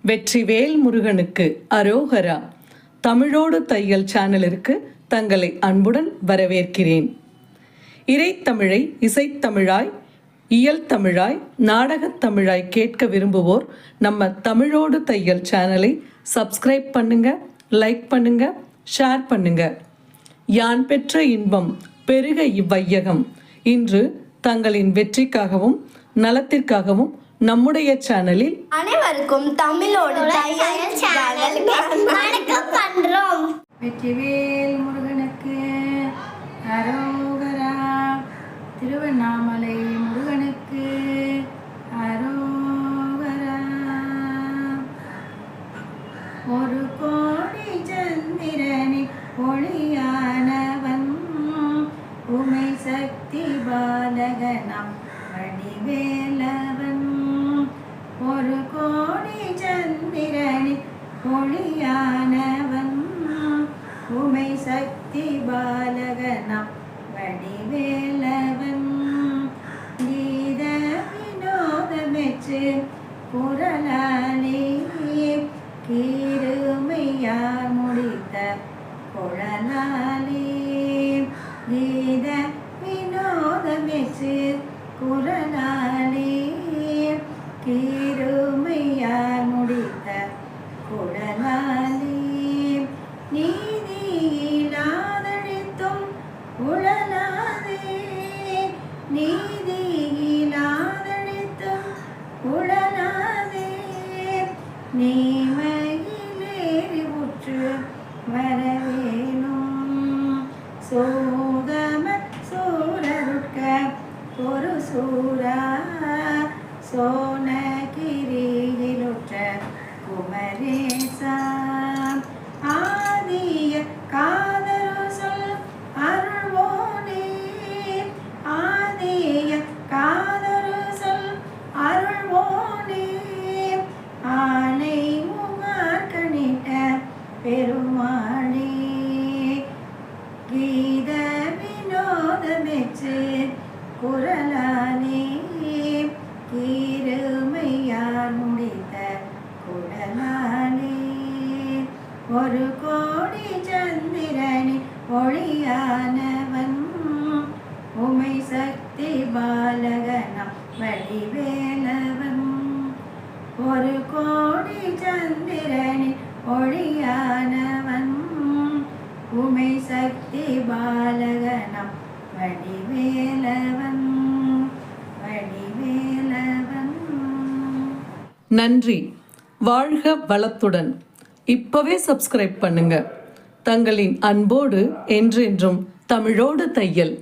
வெற்றிவேல் முருகனுக்கு அரோகரா. தமிழோடு தையல் சேனலிற்கு தங்களை அன்புடன் வரவேற்கிறேன். இறைத்தமிழை இசைத்தமிழாய், இயல் தமிழாய், நாடகத் தமிழாய் கேட்க விரும்புவோர் நம்ம தமிழோடு தையல் சேனலை சப்ஸ்கிரைப் பண்ணுங்க, லைக் பண்ணுங்க, ஷேர் பண்ணுங்க. யான் பெற்ற இன்பம் பெருக இவ்வையகம். இன்று தங்களின் வெற்றிக்காகவும் நலத்திற்காகவும் நம்முடைய சேனலில் அனைவருக்கும் தமிழோடு தையல் சேனலுக்கு வணக்கம் பண்றோம். வெற்றிவேல் முருகனுக்கு அரோகரா. திருவண்ணாமலை முருகனுக்கு அரோகரா. ஒரு கோடி சந்திரனி ஒளியானவன், உமை சக்தி பாலகனம் வடிவேலவன். ஒரு கோடி சந்திரனி ஒளியானவன், உமை சக்தி பாலகனம் வடிவேலவன். கீத வினோதமெச்சு குரலாலே கீருமையார் முடித்த குழலாலே. கீத வினோதமெச்சு குரலாலே கீருமையார் முடித்த குழலாலே. நீதியிலாதழித்தும் உழலாதே, நீதியிலாதழித்தும் உழலாதே. நீமையிலேறி உற்று வரவேணும், சோகம சூரருட்க ஒரு சூரா. சோனகிரியிலுற்ற குமரேசா, ஆதிய காதரு சொல் அருள்வோனே. ஆதிய காதரு சொல் அருள்வோனே. ஆனை முகார்கணிட்ட பெருமாளே. கீத வினோதமெச்சு குரலாலே கீருமையார் முடித்த குழலாலே. ஒரு கோடி சந்திரனி ஒளியானவன், உமை சக்தி பாலகனம் வடிவேலவன். ஒரு கோடி சந்திரனி ஒளியானவன், உமை சக்தி பாலகனம் வடிவேலவன். வடிவேலவன். நன்றி. வாழ்க வளத்துடன். இப்பவே சப்ஸ்கிரைப் பண்ணுங்க. தங்களின் அன்போடு என்றென்றும் தமிழோடு தையல்.